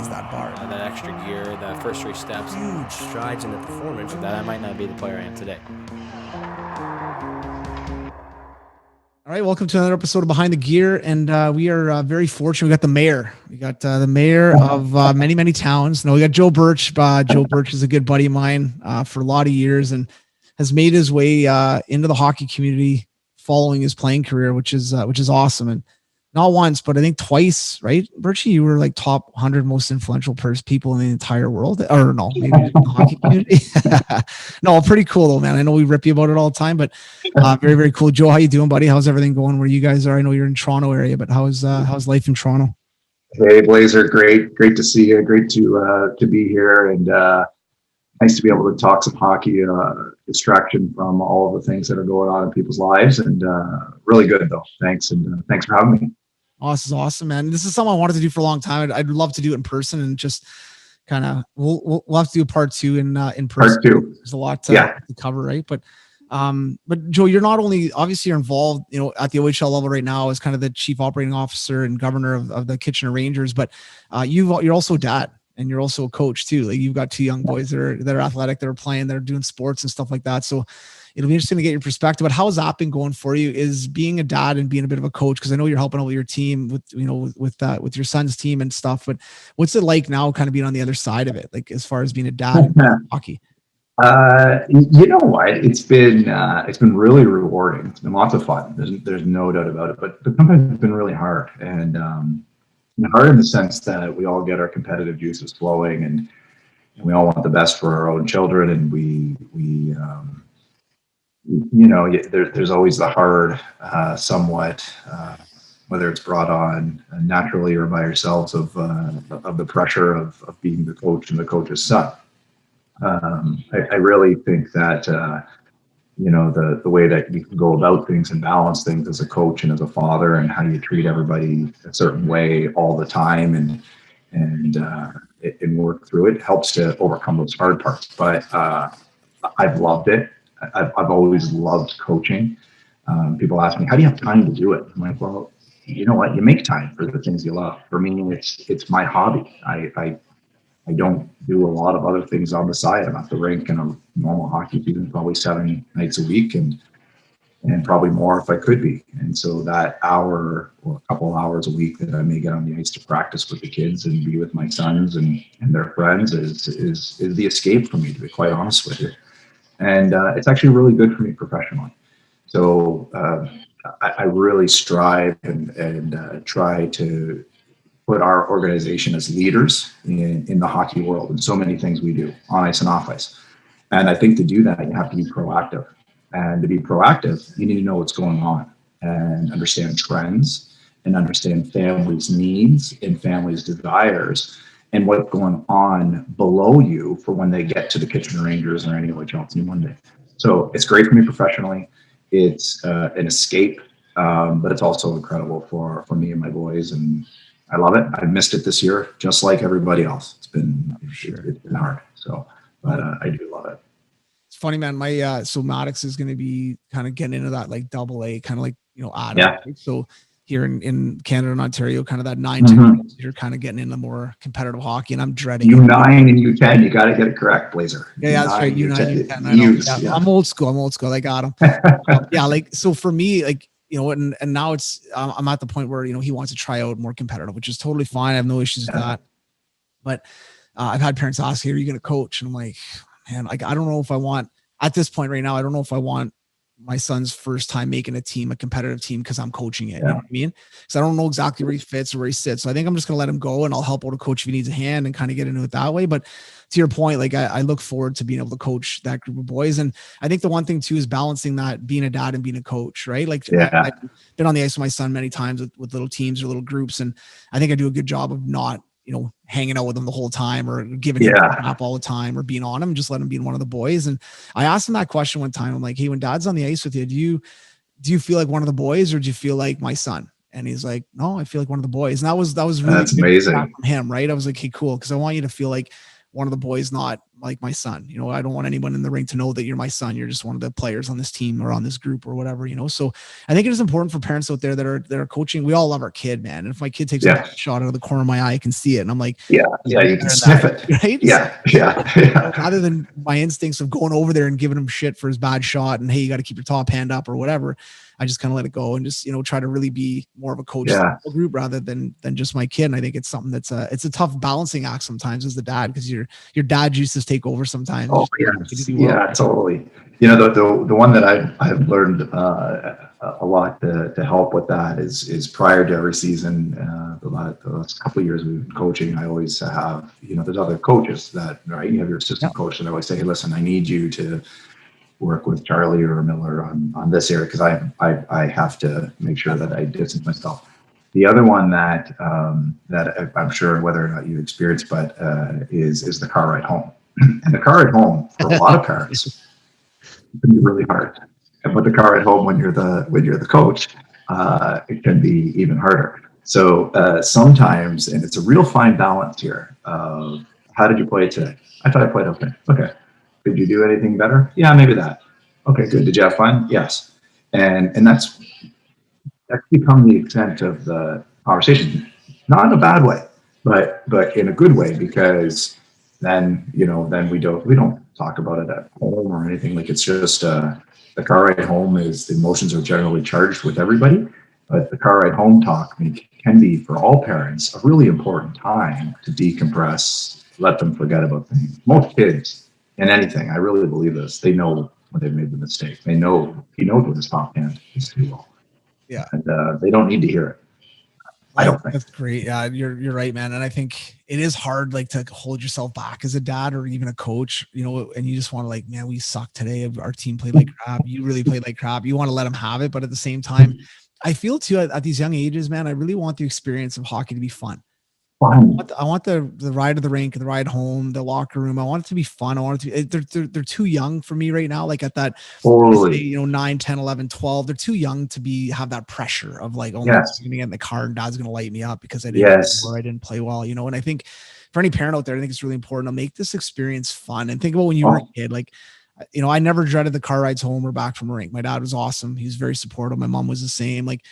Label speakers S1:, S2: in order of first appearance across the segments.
S1: raise that bar.
S2: That extra gear, that first 3 steps.
S1: Huge strides in the performance.
S2: That I might not be the player I am today.
S3: All right, welcome to another episode of Behind the Gear, and we are very fortunate. We got the mayor. We got the mayor of many, many towns. No, we got Joe Birch. Joe Birch is a good buddy of mine for a lot of years and has made his way into the hockey community following his playing career, which is awesome. And not once, but I think twice, right? Birchie, you were like top 100 most influential people in the entire world. Or no, maybe in the hockey community. No, pretty cool though, man. I know we rip you about it all the time, but very, very cool. Joe, how you doing, buddy? How's everything going where you guys are? I know you're in Toronto area, but how's life in Toronto?
S4: Hey, Blazer, great to see you. Great to be here, and nice to be able to talk some hockey, distraction from all of the things that are going on in people's lives, and really good though. Thanks, and thanks for having me.
S3: Oh, this is awesome, man. This is something I wanted to do for a long time. I'd love to do it in person, and just kind of we'll have to do a part 2 in person.
S4: Part 2.
S3: There's a lot to cover, right? But Joe, you're not only obviously you're involved, at the OHL level right now as kind of the chief operating officer and governor of the Kitchener Rangers, but you're also a dad and you're also a coach too. Like you've got 2 young boys that are athletic, that are playing, that are doing sports and stuff like that. So it'll be interesting to get your perspective. But how has that been going for you? Is being a dad and being a bit of a coach, because I know you're helping out with your team with your son's team and stuff. But what's it like now, kind of being on the other side of it, like as far as being a dad in hockey?
S4: You know what? It's been really rewarding. It's been lots of fun. There's no doubt about it. But sometimes it's been really hard, and hard in the sense that we all get our competitive juices flowing, and we all want the best for our own children, and there's always the hard, somewhat, whether it's brought on naturally or by yourselves of the pressure of being the coach and the coach's son. I really think that the way that you can go about things and balance things as a coach and as a father, and how you treat everybody a certain way all the time, and work through it, helps to overcome those hard parts. But I've loved it. I've always loved coaching. People ask me, how do you have time to do it? I'm like, well, you know what? You make time for the things you love. For me, it's my hobby. I don't do a lot of other things on the side. I'm at the rink in a normal hockey season, probably 7 nights a week, and probably more if I could be. And so that hour or a couple hours a week that I may get on the ice to practice with the kids and be with my sons and their friends is the escape for me, to be quite honest with you. And it's actually really good for me professionally. So I really strive and try to put our organization as leaders in the hockey world, and so many things we do on ice and off ice. And I think to do that, you have to be proactive. And to be proactive, you need to know what's going on and understand trends and understand families' needs and families' desires and what's going on below you for when they get to the Kitchener Rangers or any OHL team one day. So it's great for me professionally. It's an escape, but it's also incredible for me and my boys, and I love it. I missed it this year, just like everybody else. It's been hard. So, but I do love it.
S3: It's funny, man. My so Maddox is going to be kind of getting into that like AA, kind of like Adam. Yeah. Right? So here in Canada and Ontario, kind of that 9-10, you're kind of getting into more competitive hockey, and I'm dreading
S4: U9 and U10. You got to get it correct, Blazer.
S3: Yeah, that's right. U9, U10. Yeah. I'm old school. I got him. Like so for me, like. And now I'm at the point where, he wants to try out more competitive, which is totally fine. I have no issues with that. But I've had parents ask, hey, are you going to coach? And I'm like, man, like, I don't know if I want, at this point right now, I don't know if I want my son's first time making a competitive team, because I'm coaching it. You know what I mean? Because I don't know exactly where he fits or where he sits. So I think I'm just going to let him go, and I'll help out a coach if he needs a hand and kind of get into it that way. But to your point, like I look forward to being able to coach that group of boys. And I think the one thing too is balancing that, being a dad and being a coach, right? Like I've been on the ice with my son many times with little teams or little groups. And I think I do a good job of not, hanging out with him the whole time or giving him crap all the time or being on him, just let him be one of the boys. And I asked him that question one time. I'm like, hey, when dad's on the ice with you, do you feel like one of the boys, or do you feel like my son? And he's like, no, I feel like one of the boys. And that was really
S4: amazing
S3: from him, right? I was like, hey, cool. Cause I want you to feel like one of the boys, not like my son. You know, I don't want anyone in the ring to know that you're my son. You're just one of the players on this team or on this group or whatever, you know? So I think it is important for parents out there that are coaching. We all love our kid, man. And if my kid takes a shot out of the corner of my eye, I can see it. And I'm like,
S4: you can sniff it.
S3: Right?
S4: Yeah.
S3: Rather than my instincts of going over there and giving him shit for his bad shot and, hey, you got to keep your top hand up or whatever, I just kind of let it go and just, you know, try to really be more of a coach group rather than just my kid. And I think it's something it's a tough balancing act sometimes as the dad, because your dad juices take over sometimes.
S4: Oh, yeah, totally. You know, the one that I've learned a lot to help with that is prior to every season, the last couple of years we've been coaching, I always have, you know, there's other coaches that, right, you have your assistant coach, and I always say, hey, listen, I need you to work with Charlie or Miller on this area, because I have to make sure that I distance myself. The other one that I'm sure whether or not you experience, but is the car ride home. And the car ride home for a lot of parents can be really hard. But the car ride home when you're the coach, it can be even harder. So sometimes, and it's a real fine balance here. How did you play today? I thought I played okay. Okay. Did you do anything better? Yeah, maybe that. Okay, good. Did you have fun? Yes. And that's become the extent of the conversation, not in a bad way, but in a good way, because then, you know, then we don't talk about it at home or anything. Like, it's just the car ride home is, the emotions are generally charged with everybody, but the car ride home talk can be for all parents a really important time to decompress, let them forget about things. Most kids in anything, I really believe this, they know when they've made the mistake. He knows when his top hand is too low.
S3: Yeah.
S4: And they don't need to hear it. I don't think.
S3: That's great. Yeah, you're right, man. And I think it is hard, like, to hold yourself back as a dad or even a coach, you know, and you just want to, like, man, we sucked today. Our team played like crap. You really played like crap. You want to let them have it. But at the same time, I feel too at these young ages, man, I really want the experience of hockey to be fun. I want the ride to the rink, the ride home, the locker room. I want it to be fun. I want it to be, they're too young for me right now. Like at that, you know, 9, 10, 11, 12, they're too young to have that pressure of like, oh, I'm going to get in the car and dad's going to light me up because I didn't play well, you know? And I think for any parent out there, I think it's really important to make this experience fun and think about when you were a kid, like, you know, I never dreaded the car rides home or back from a rink. My dad was awesome. He was very supportive. My mom was the same. Like,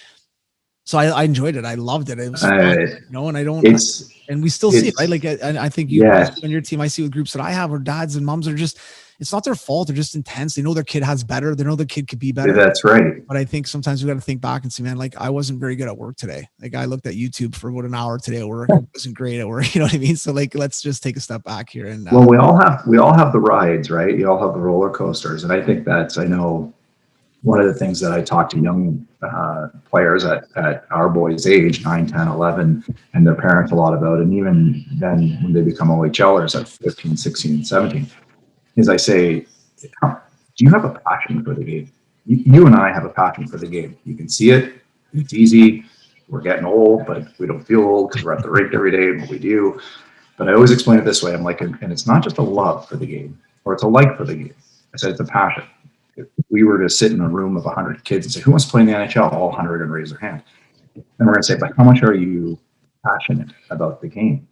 S3: so I enjoyed it. I loved it. It was fun, you know, and and we still see it, right? Like, I think you on your team, I see with groups that I have where dads and moms are just, it's not their fault. They're just intense. They know their kid has better. They know their kid could be better.
S4: That's right.
S3: But I think sometimes we got to think back and say, man, like, I wasn't very good at work today. Like, I looked at YouTube for about an hour today at work. It wasn't great at work. You know what I mean? So like, let's just take a step back here. And
S4: well, we all have the rides, right? You all have the roller coasters. And I think I know one of the things that I talk to young players at our boys' age, 9, 10, 11, and their parents a lot about, and even then when they become OHLers at 15, 16, and 17, is I say, do you have a passion for the game? You and I have a passion for the game. You can see it. It's easy. We're getting old, but we don't feel old because we're at the rink every day and what we do. But I always explain it this way. I'm like, and it's not just a love for the game, or it's a like for the game. I said it's a passion. If we were to sit in a room of 100 kids and say, who wants to play in the NHL? All 100 are going to raise their hand. And we're going to say, but how much are you passionate about the game?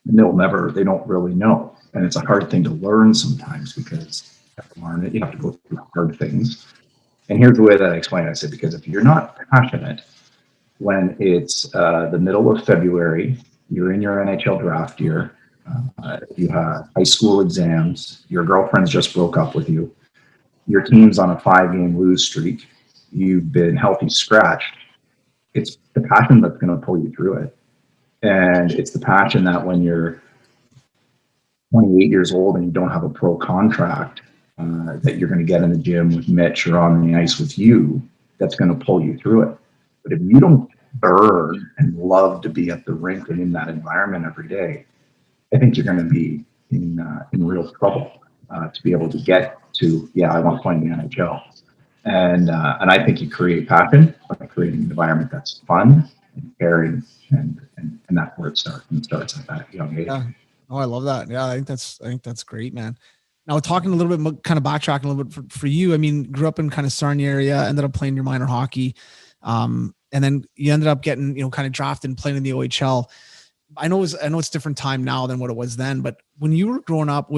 S4: And they don't really know. And it's a hard thing to learn sometimes because you have to learn it. You have to go through hard things. And here's the way that I explain it. I said, because if you're not passionate when it's the middle of February, you're in your NHL draft year, you have high school exams, your girlfriend's just broke up with you, your team's on a 5-game lose streak, you've been healthy scratched, it's the passion that's going to pull you through it. And it's the passion that when you're 28 years old and you don't have a pro contract, that you're going to get in the gym with Mitch or on the ice with you, that's going to pull you through it. But if you don't burn and love to be at the rink and in that environment every day, I think you're going to be in real trouble to be able to get to, I want to play in the NHL. And I think you create passion by creating an environment that's fun and caring, and that's where it starts. And it starts at that young age.
S3: Yeah. Oh, I love that. Yeah, I think that's great, man. Now, talking a little bit, kind of backtracking a little bit for you. I mean, grew up in kind of Sarnia area, ended up playing your minor hockey, and then you ended up getting, kind of drafted and playing in the OHL. I know it's different time now than what it was then, but when you were growing up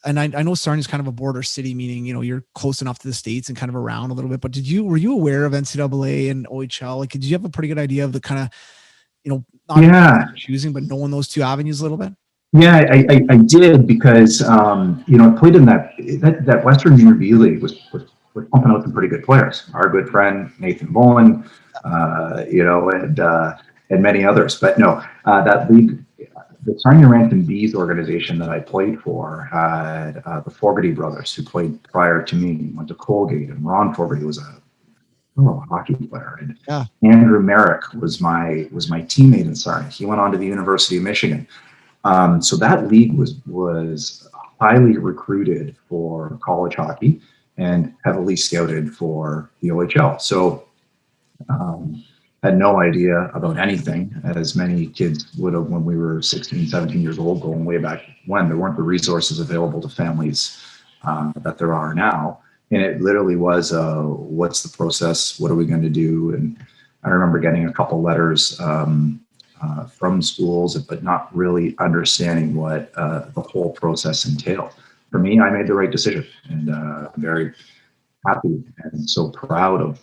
S3: and I know Sarnia's kind of a border city, meaning, you're close enough to the States and kind of around a little bit, but were you aware of NCAA and OHL? Like, did you have a pretty good idea of the kind of, not choosing, but knowing those two avenues a little bit?
S4: Yeah, I did because, I played in that Western Junior B League was pumping out some pretty good players. Our good friend, Nathan Bowen, and many others. But no, that league, the Sarnia Rankin Bees organization that I played for had the Fogarty brothers who played prior to me, went to Colgate, and Ron Fogarty was a hockey player. And Andrew Merrick was my teammate in Sarnia. He went on to the University of Michigan. So that league was highly recruited for college hockey and heavily scouted for the OHL. So had no idea about anything, as many kids would have when we were 16, 17 years old, going way back when. There weren't the resources available to families that there are now. And it literally was, what's the process? What are we going to do? And I remember getting a couple letters from schools, but not really understanding what the whole process entailed. For me, I made the right decision, and I'm very happy and so proud of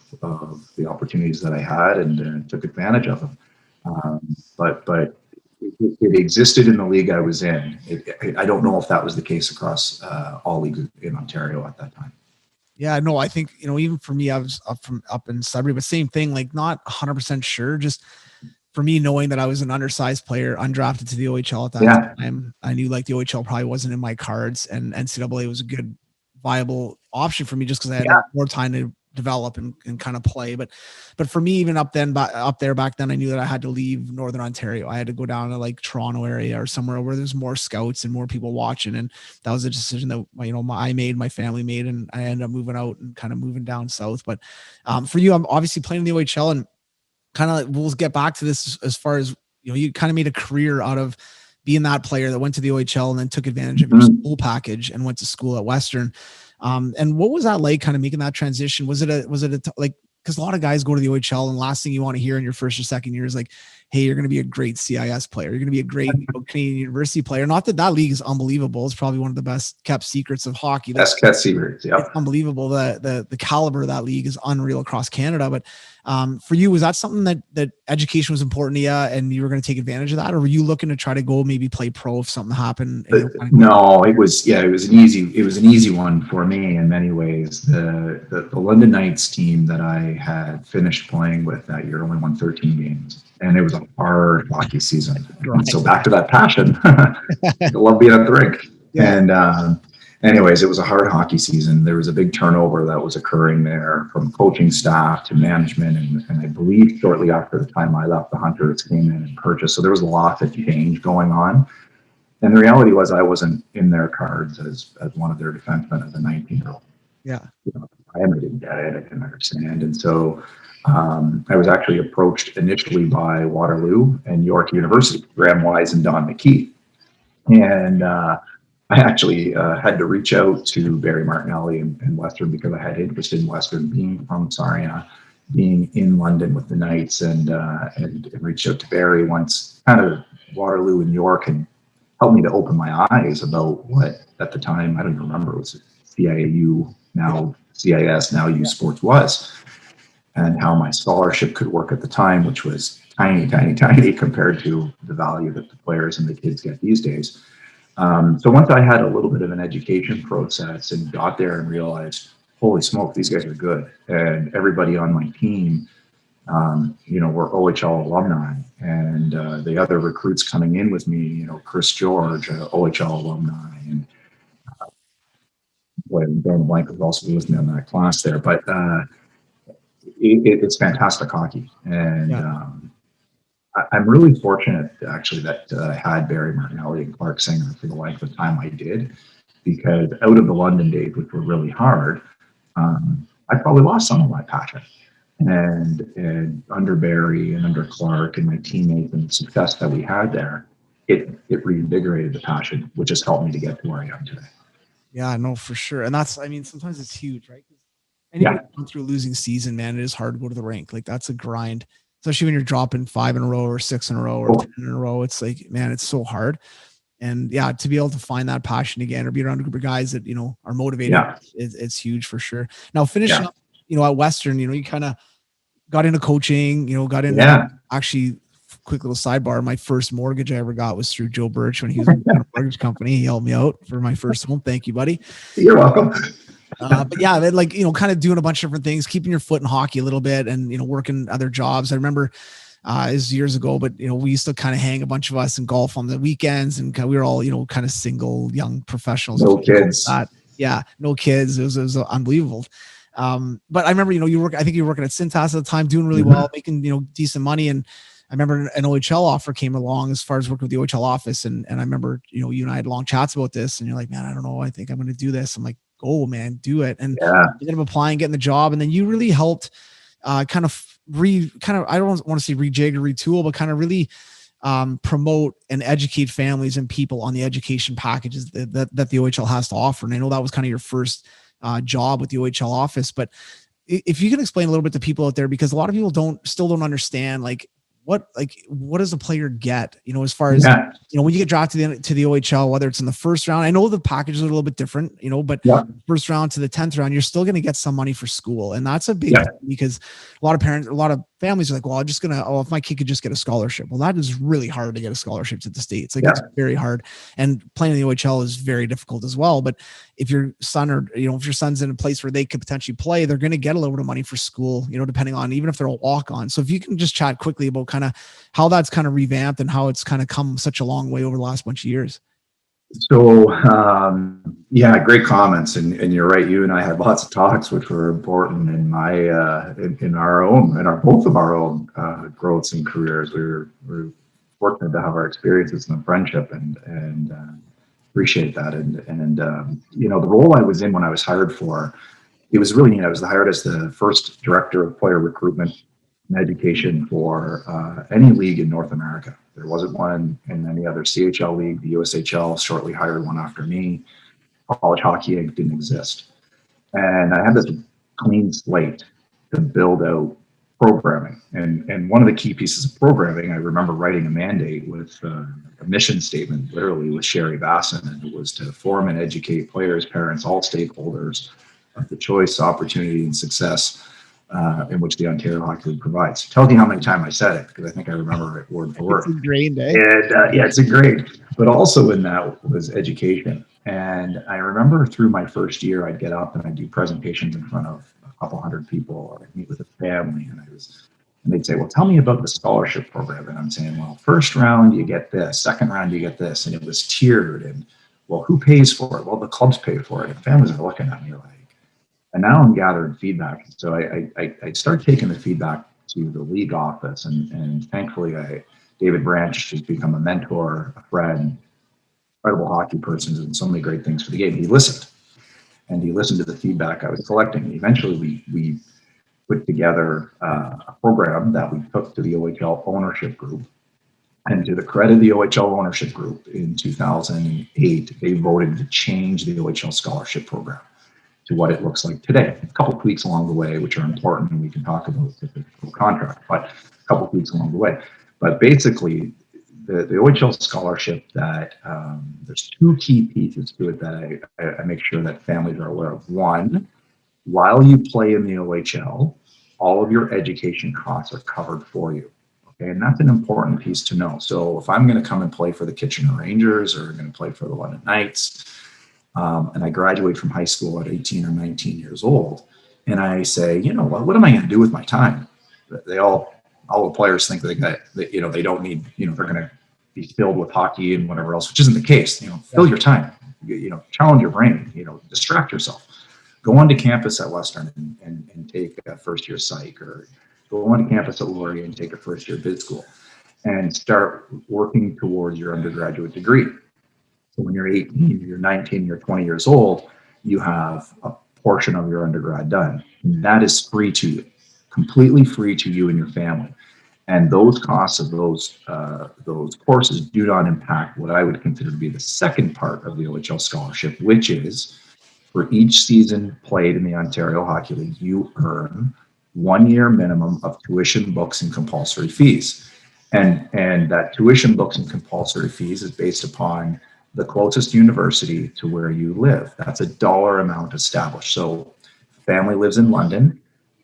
S4: the opportunities that I had, and took advantage of them. But it existed in the league I was in. I don't know if that was the case across all leagues in Ontario at that time.
S3: Yeah, no, I think, even for me, I was up in Sudbury, but same thing, like not 100% sure. Just for me, knowing that I was an undersized player, undrafted to the OHL at that time, I knew like the OHL probably wasn't in my cards, and NCAA was a good, viable option for me just because I had more time to develop and kind of play. But for me, even up there back then, I knew that I had to leave Northern Ontario. I had to go down to like Toronto area or somewhere where there's more scouts and more people watching. And that was a decision that, I made, my family made, and I ended up moving out and kind of moving down south. But for you, I'm obviously playing in the OHL, and kind of, we'll get back to this as far as, you kind of made a career out of being that player that went to the OHL and then took advantage of your school package and went to school at Western. And what was that like, kind of making that transition? Was it like, because a lot of guys go to the OHL and last thing you want to hear in your first or second year is like, hey, you're going to be a great CIS player. You're going to be a great Canadian University player. Not that league is unbelievable. It's probably one of the best kept secrets of hockey.
S4: Best kept secrets. Yeah.
S3: It's unbelievable. The caliber of that league is unreal across Canada. But for you, was that something that education was important to you and you were going to take advantage of that? Or were you looking to try to go maybe play pro if something happened?
S4: No, it was an easy one for me in many ways. The London Knights team that I had finished playing with that year only won 13 games. And it was a hard hockey season. Right. So back to that passion. I love being at the rink. Yeah. And anyways, it was a hard hockey season. There was a big turnover that was occurring there, from coaching staff to management. And I believe shortly after the time I left, the Hunters came in and purchased. So there was a lot of change going on. And the reality was I wasn't in their cards as one of their defensemen as a 19-year-old.
S3: Yeah.
S4: I didn't get it. I didn't understand. And so I was actually approached initially by Waterloo and York University, Graham Wise and Don McKee. And I actually had to reach out to Barry Martinelli and Western because I had interest in Western, being from Sarnia, being in London with the Knights, and reached out to Barry once kind of Waterloo and York and helped me to open my eyes about what at the time, I don't even remember, it was CIAU, now CIS, now U Sports was, and how my scholarship could work at the time, which was tiny compared to the value that the players and the kids get these days. So once I had a little bit of an education process and got there and realized, holy smoke, these guys are good. And everybody on my team, were OHL alumni. And the other recruits coming in with me, Chris George, OHL alumni, and Dan Blank was also with me on that class there. But it's fantastic hockey. And I'm really fortunate, actually, that I had Barry Martinelli and Clark Singer for the length of time I did, because out of the London days, which were really hard, I probably lost some of my passion. And under Barry and under Clark and my teammates and the success that we had there, it reinvigorated the passion, which has helped me to get to where I am today.
S3: Yeah, no, for sure. And sometimes it's huge, right? Anybody going through a losing season, man, it is hard to go to the rink. Like, that's a grind. especially when you're dropping 5 in a row or 6 in a row or 10 in a row. It's like, man, it's so hard. And yeah, to be able to find that passion again or be around a group of guys that, are motivated, it's huge for sure. Now finishing up, at Western, you kind of got into coaching, got into actually, quick little sidebar. My first mortgage I ever got was through Joe Birch when he was in a mortgage company. He helped me out for my first home. Thank you, buddy.
S4: You're welcome.
S3: But yeah, kind of doing a bunch of different things, keeping your foot in hockey a little bit and, working other jobs. I remember it was years ago, but, we used to kind of hang a bunch of us and golf on the weekends and we were all, kind of single young professionals.
S4: No kids.
S3: Yeah. No kids. It was unbelievable. But I remember, I think you were working at Cintas at the time, doing really well, making, decent money. And I remember an OHL offer came along as far as working with the OHL office. And I remember, you and I had long chats about this and you're like, man, I don't know. I think I'm going to do this. I'm like, go, man, do it. And ended up applying, getting the job. And then you really helped I don't want to say rejig or retool, but kind of really promote and educate families and people on the education packages that the OHL has to offer. And I know that was kind of your first job with the OHL office, but if you can explain a little bit to people out there, because a lot of people still don't understand, what does a player get, as far as, when you get drafted to the OHL, whether it's in the first round, I know the packages are a little bit different, but first round to the 10th round, you're still going to get some money for school. And that's a big thing because a lot of families are like, well, if my kid could just get a scholarship. Well, that is really hard to get a scholarship to the States. It's very hard. And playing in the OHL is very difficult as well. But if your son if your son's in a place where they could potentially play, they're going to get a little bit of money for school, depending on, even if they're a walk on. So if you can just chat quickly about kind of how that's kind of revamped and how it's kind of come such a long way over the last bunch of years.
S4: So, great comments. And you're right. You and I had lots of talks, which were important in both of our own growths and careers. We're fortunate to have our experiences and the friendship and appreciate that. And the role I was in when I was hired for, it was really neat. I was hired as the first director of player recruitment and education for any league in North America. There wasn't one in any other CHL league. The USHL shortly hired one after me. College Hockey Inc. didn't exist. And I had this clean slate to build out programming. And one of the key pieces of programming, I remember writing a mandate with a mission statement, literally with Sherry Basson, and it was to form and educate players, parents, all stakeholders of the choice, opportunity, and success in which the Ontario Hockey League provides. Tells you how many times I said it, because I think I remember it word for word.
S3: It's ingrained, eh?
S4: And it's ingrained. But also in that was education. And I remember through my first year, I'd get up and I'd do presentations in front of a couple hundred people, or I'd meet with a family, and they'd say, well, tell me about the scholarship program. And I'm saying, well, first round, you get this, second round, you get this. And it was tiered. And well, who pays for it? Well, the clubs pay for it. And families are looking at me like, and now I'm gathering feedback. So I start taking the feedback to the league office, and thankfully David Branch has become a mentor, a friend, incredible hockey person, and so many great things for the game. He listened to the feedback I was collecting. Eventually we put together a program that we took to the OHL ownership group. And to the credit of the OHL ownership group, in 2008, they voted to change the OHL scholarship program to what it looks like today. A couple of tweaks along the way, which are important, and we can talk about the contract, but a couple of tweaks along the way. But basically, the OHL scholarship, that there's two key pieces to it that I make sure that families are aware of. One, while you play in the OHL, all of your education costs are covered for you. Okay, and that's an important piece to know. So if I'm going to come and play for the Kitchener Rangers, or I'm going to play for the London Knights, and I graduate from high school at 18 or 19 years old, and I say, what am I going to do with my time? All the players think that they don't need, they're going to be filled with hockey and whatever else, which isn't the case. Fill your time, challenge your brain, distract yourself. Go onto campus at Western and take a first year psych, or go onto campus at Laurier and take a first year bid school, and start working towards your undergraduate degree. So when you're 18, you're 19, you're 20 years old, you have a portion of your undergrad done. And that is free to you, completely free to you and your family. And those costs of those courses do not impact what I would consider to be the second part of the OHL scholarship, which is for each season played in the Ontario Hockey League, you earn 1 year minimum of tuition, books, and compulsory fees. And that tuition, books, and compulsory fees is based upon the closest university to where you live. That's a dollar amount established. So family lives in London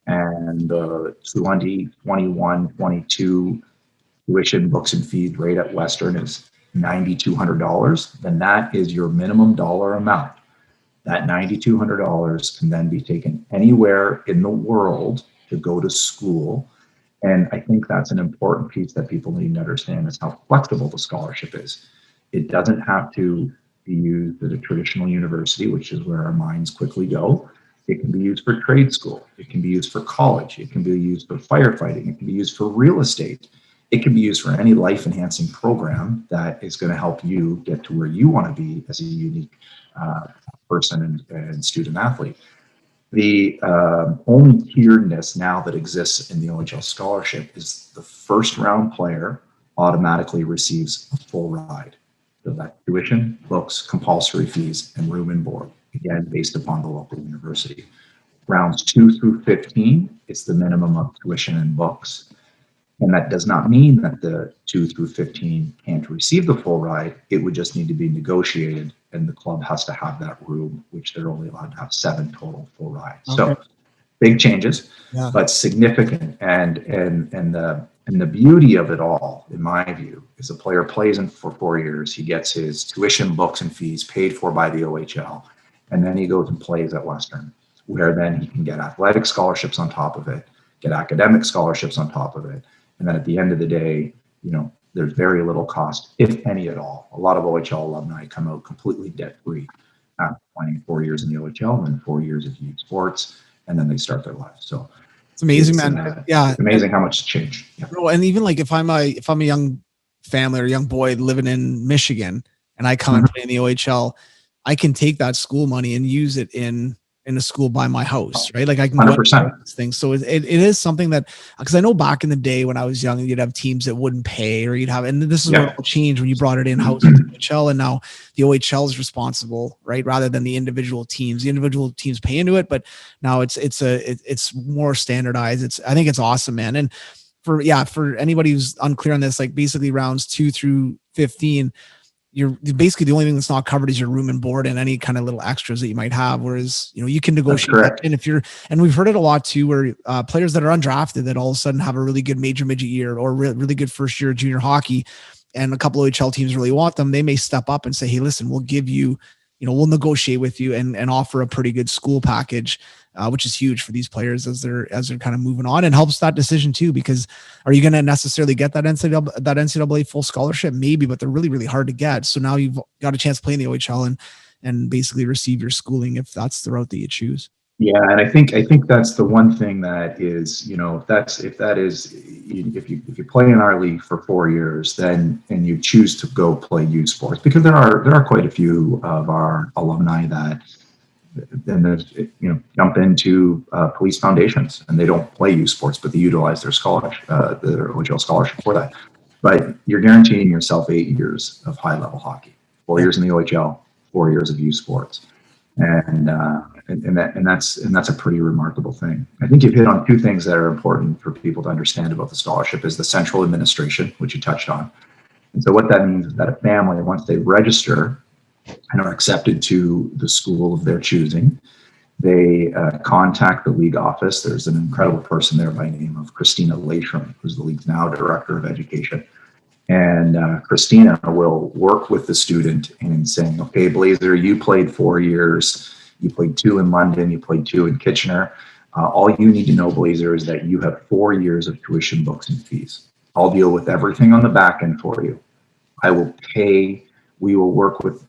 S4: and the 2021-22 tuition, books, and fees rate at Western is $9,200, then that is your minimum dollar amount. That $9,200 can then be taken anywhere in the world to go to school. And I think that's an important piece that people need to understand is how flexible the scholarship is. It doesn't have to be used at a traditional university, which is where our minds quickly go. It can be used for trade school. It can be used for college. It can be used for firefighting. It can be used for real estate. It can be used for any life-enhancing program that is going to help you get to where you want to be as a unique person and student athlete. The only tieredness now that exists in the OHL scholarship is the first round player automatically receives a full ride. So that tuition, books, compulsory fees, and room and board, again, based upon the local university. Rounds 2 through 15, it's the minimum of tuition and books. And that does not mean that the 2 through 15 can't receive the full ride. It would just need to be negotiated, and the club has to have that room, which they're only allowed to have 7 total full rides. Okay. So big changes, but significant. And the beauty of it all, in my view, is a player plays in for 4 years. He gets his tuition, books, and fees paid for by the OHL, and then he goes and plays at Western, where then he can get athletic scholarships on top of it, get academic scholarships on top of it. And then at the end of the day, there's very little cost, if any at all. A lot of OHL alumni come out completely debt-free after playing 4 years in the OHL and then 4 years of youth sports, and then they start their life. So
S3: it's amazing, man.
S4: It's amazing how much it's changed. Yeah.
S3: Bro, and even like if I'm a young family or young boy living in Michigan and I come and play in the OHL, I can take that school money and use it in a school by my house, right? Like I can
S4: 100%.
S3: go these things. So it is something that, because I know back in the day when I was young, you'd have teams that wouldn't pay, or you'd have, and this is what will change when you brought it in house to the OHL, and now the OHL is responsible, right? Rather than the individual teams. The individual teams pay into it, but now it's more standardized. I think it's awesome, man. And for anybody who's unclear on this, like basically rounds 2 through 15, you're basically the only thing that's not covered is your room and board and any kind of little extras that you might have. Whereas, you can negotiate that. And we've heard it a lot too, where players that are undrafted that all of a sudden have a really good major midget year or really good first year of junior hockey, and a couple of OHL teams really want them, they may step up and say, hey, listen, we'll give you, we'll negotiate with you and offer a pretty good school package, which is huge for these players as they're kind of moving on, and helps that decision too, because are you going to necessarily get that NCAA full scholarship? Maybe, but they're really, really hard to get. So now you've got a chance to play in the OHL and basically receive your schooling if that's the route that you choose.
S4: Yeah, and I think that's the one thing that is, if you play in our league for 4 years, then and you choose to go play youth sports, because there are quite a few of our alumni that then there's jump into police foundations and they don't play youth sports, but they utilize their scholarship, their OHL scholarship for that. But you're guaranteeing yourself 8 years of high level hockey, 4 years in the OHL, 4 years of youth sports. And that's a pretty remarkable thing. I think you've hit on 2 things that are important for people to understand about the scholarship is the central administration, which you touched on. And so what that means is that a family, once they register and are accepted to the school of their choosing, they contact the league office. There's an incredible person there by the name of Christina Latram, who's the league's now director of education. And Christina will work with the student in saying, okay, Blazer, you played 4 years. You played 2 in London. You played 2 in Kitchener. All you need to know, Blazer, is that you have 4 years of tuition, books, and fees. I'll deal with everything on the back end for you. I will pay. We will work with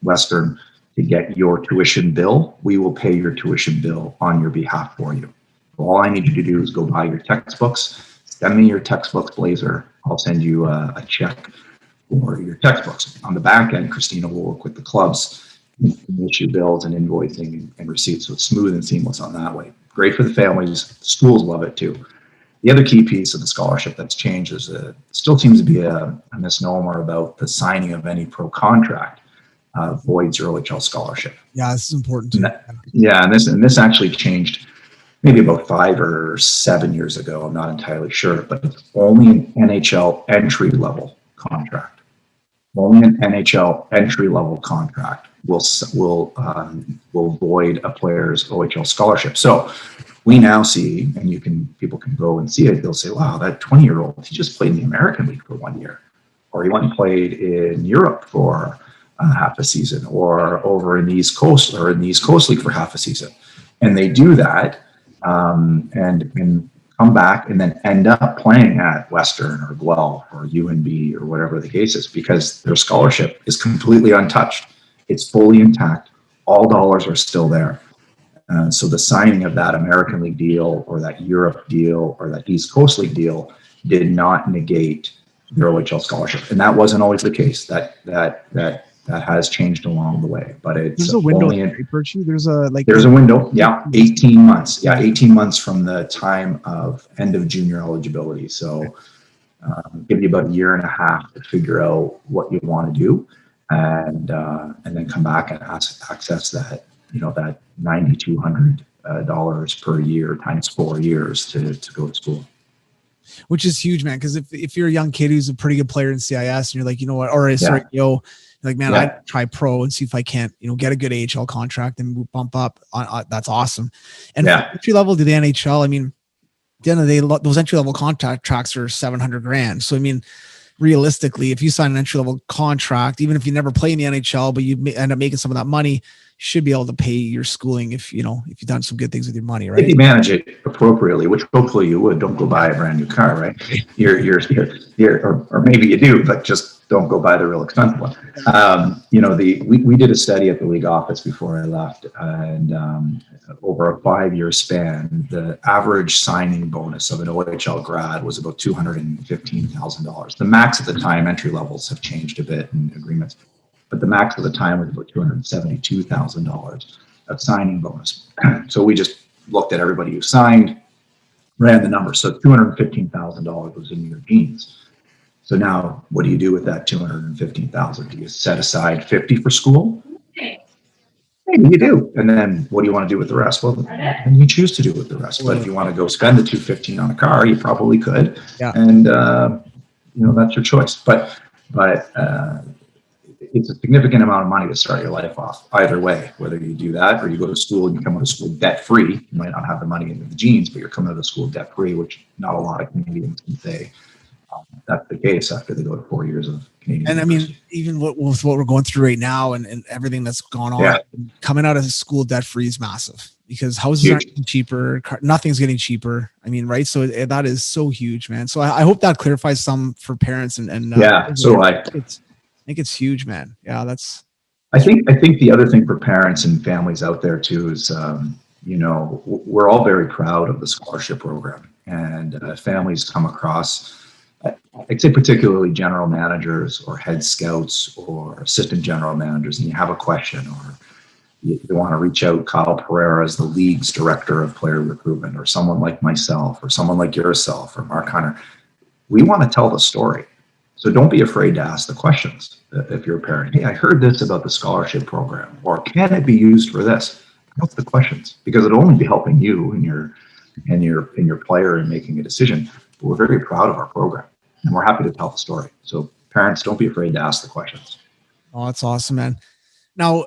S4: Western to get your tuition bill. We will pay your tuition bill on your behalf for you. All I need you to do is go buy your textbooks. Send me your textbooks, Blazer. I'll send you a check for your textbooks. On the back end, Christina will work with the clubs, issue bills and invoicing and receipts. So it's smooth and seamless on that way. Great for the families. Schools love it too. The other key piece of the scholarship that's changed is still seems to be a misnomer about the signing of any pro contract voids your OHL scholarship.
S3: Yeah, this is important too.
S4: And this actually changed maybe about 5 or 7 years ago. I'm not entirely sure, but it's only an NHL entry level contract. Only an NHL entry level contract will void a player's OHL scholarship. So we now see, and people can go and see it. They'll say, "Wow, that 20-year-old, he just played in the American League for 1 year, or he went and played in Europe for half a season, or over in the East Coast League for half a season," and they do that, and come back and then end up playing at Western or Guelph or UNB or whatever the case is, because their scholarship is completely untouched. It's fully intact. All dollars are still there. So the signing of that American League deal or that Europe deal or that East Coast League deal did not negate their OHL scholarship. And that wasn't always the case. That has changed along the way, but it's
S3: there's a window.
S4: There's a window. Yeah. 18 months. Yeah. 18 months from the time of end of junior eligibility. So give you about a year and a half to figure out what you want to do, and then come back and access that, that $9,200 per year times 4 years to go to school.
S3: Which is huge, man. Because if you're a young kid who's a pretty good player in CIS and you're like, you know what, like, man, I'd try pro and see if I can't, get a good AHL contract and bump up. That's awesome. And entry level to the NHL, I mean, at the end of the day, those entry level contracts are $700,000. So, I mean, realistically, if you sign an entry level contract, even if you never play in the NHL, but you end up making some of that money, you should be able to pay your schooling if you've done some good things with your money, right?
S4: If you manage it appropriately, which hopefully you would. Don't go buy a brand new car, right? Or maybe you do, but just don't go buy the real expensive one. We did a study at the league office before I left, and over a 5-year span, the average signing bonus of an OHL grad was about $215,000. The max at the time, entry levels have changed a bit in agreements, but the max at the time was about $272,000 of signing bonus. So we just looked at everybody who signed, ran the numbers. So $215,000 was in your jeans. So now what do you do with that $215,000? Do you set aside $50 for school? Maybe you do. And then what do you want to do with the rest? Well, then you choose to do with the rest. But if you want to go spend the $215,000 on a car, you probably could.
S3: Yeah.
S4: And that's your choice. But it's a significant amount of money to start your life off either way, whether you do that or you go to school and you come out of school debt free. You might not have the money into the jeans, but you're coming out of school debt free, which not a lot of Canadians can say that's the case after they go to 4 years of Canadian.
S3: And
S4: university.
S3: I mean, even with what we're going through right now and everything that's gone on, coming out of school debt free is massive, because houses aren't getting cheaper. Nothing's getting cheaper. I mean, right. So that is so huge, man. So I hope that clarifies some for parents and I think it's huge, man. Yeah, I think
S4: the other thing for parents and families out there too is, we're all very proud of the scholarship program, and families come across, I'd say particularly general managers or head scouts or assistant general managers, and you have a question, or you want to reach out. Kyle Pereira is the league's director of player recruitment, or someone like myself, or someone like yourself, or Mark Hunter. We want to tell the story. So don't be afraid to ask the questions. If you're a parent, hey, I heard this about the scholarship program, or can it be used for this? Ask the questions, because it'll only be helping you and your player in making a decision. But we're very proud of our program, and we're happy to tell the story. So parents, don't be afraid to ask the questions.
S3: Oh, that's awesome, man. Now,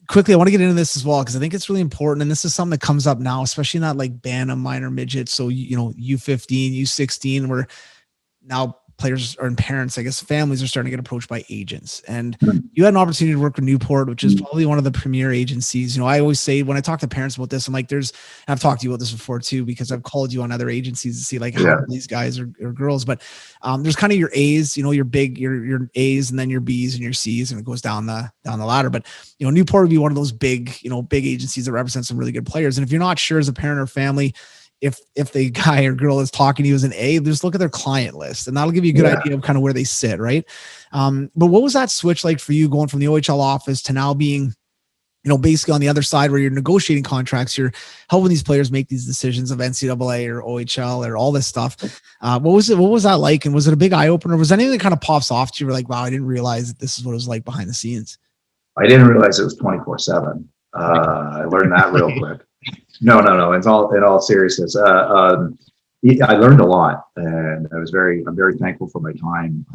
S3: quickly, I want to get into this as well, because I think it's really important. And this is something that comes up now, especially not like Bantam minor midget. So, U15, U16, where now players and parents, I guess families are starting to get approached by agents. And you had an opportunity to work with Newport, which is probably one of the premier agencies. I always say when I talk to parents about this, I'm like, I've talked to you about this before too, because I've called you on other agencies to see like how these guys or girls, but there's kind of your A's, your big, your A's, and then your B's and your C's, and it goes down the ladder. But, Newport would be one of those big agencies that represent some really good players. And if you're not sure as a parent or family, if the guy or girl is talking to you as an A, just look at their client list, and that'll give you a good idea of kind of where they sit, right? But what was that switch like for you, going from the OHL office to now being, basically on the other side where you're negotiating contracts, you're helping these players make these decisions of NCAA or OHL or all this stuff. What was that like? And was it a big eye opener? Was anything that kind of pops off to you? Like, wow, I didn't realize that this is what it was like behind the scenes.
S4: I didn't realize it was 24/7. I learned that real quick. No. In all seriousness, I learned a lot, and I'm very thankful for my time.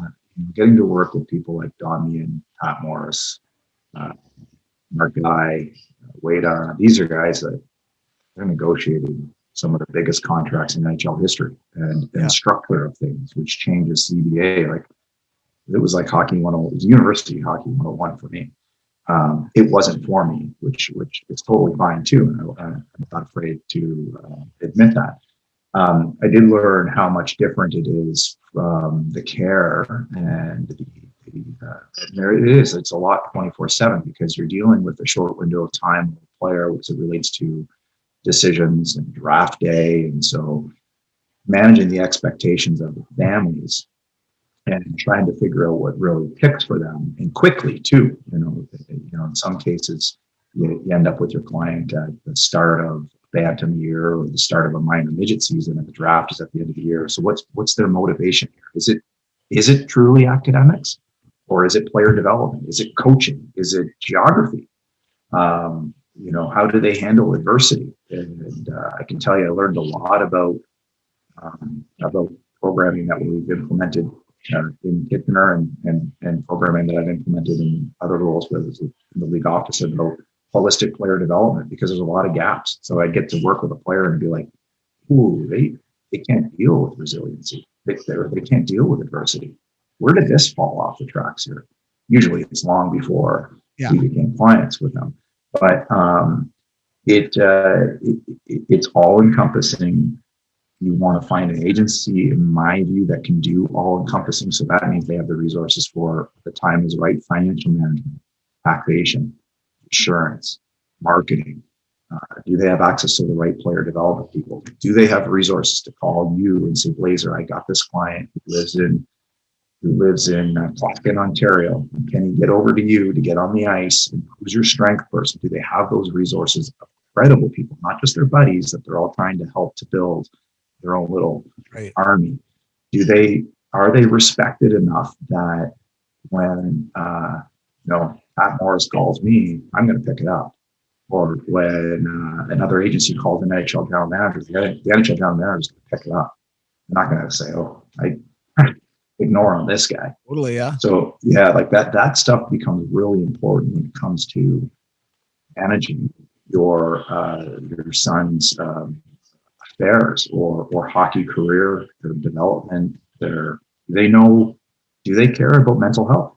S4: Getting to work with people like Don Meehan, Pat Morris, uh, Mark Guy, Wada. These are guys that are negotiating some of the biggest contracts in NHL history, and structure of things, which changes CBA. Like it was like hockey 101, it was university hockey 101 for me. It wasn't for me, which is totally fine too. And I'm not afraid to admit that. I did learn how much different it is from the care and there it is. It's a lot 24/7 because you're dealing with a short window of time with a player as it relates to decisions and draft day. And so managing the expectations of the families and trying to figure out what really picks for them and quickly too. In some cases you end up with your client at the start of bantam year or the start of a minor midget season, and the draft is at the end of the year. So what's their motivation here? Is it truly academics, or is it player development? Is it coaching? Is it geography? How do they handle adversity? And I can tell you, I learned a lot about programming that we've implemented in Kitchener and programming that I've implemented in other roles, whether it's in the league office, about holistic player development, because there's a lot of gaps. So I get to work with a player and be like, ooh, they can't deal with resiliency. They can't deal with adversity. Where did this fall off the tracks here? Usually it's long before we became clients with them. But it's all encompassing. You want to find an agency, in my view, that can do all encompassing. So that means they have the resources for the time is right, financial management, taxation, insurance, marketing. Do they have access to the right player development people? Do they have resources to call you and say, Blazer, I got this client who lives in Clacton, Ontario. Can he get over to you to get on the ice? And who's your strength person? Do they have those resources of credible people, not just their buddies that they're all trying to help to build their own little army? Are they respected enough that when Pat Morris calls me, I'm going to pick it up? Or when another agency calls the NHL general manager, the NHL general manager is going to pick it up. I'm not going to say, I ignore on this guy.
S3: Totally, yeah.
S4: So like that stuff becomes really important when it comes to managing your son's affairs or hockey career, their development, do they care about mental health?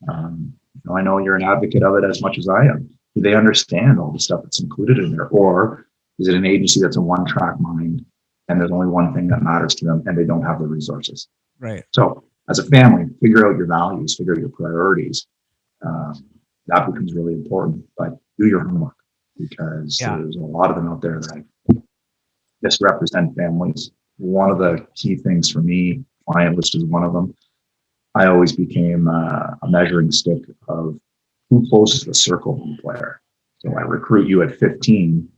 S4: I know you're an advocate of it as much as I am. Do they understand all the stuff that's included in there? Or is it an agency that's a one-track mind and there's only one thing that matters to them and they don't have the resources?
S3: Right.
S4: So as a family, figure out your values, figure out your priorities. That becomes really important, but do your homework, because there's a lot of them out there that just represent families. One of the key things for me, client list is one of them. I always became a measuring stick of who closes the circle on the player. So I recruit you at 15.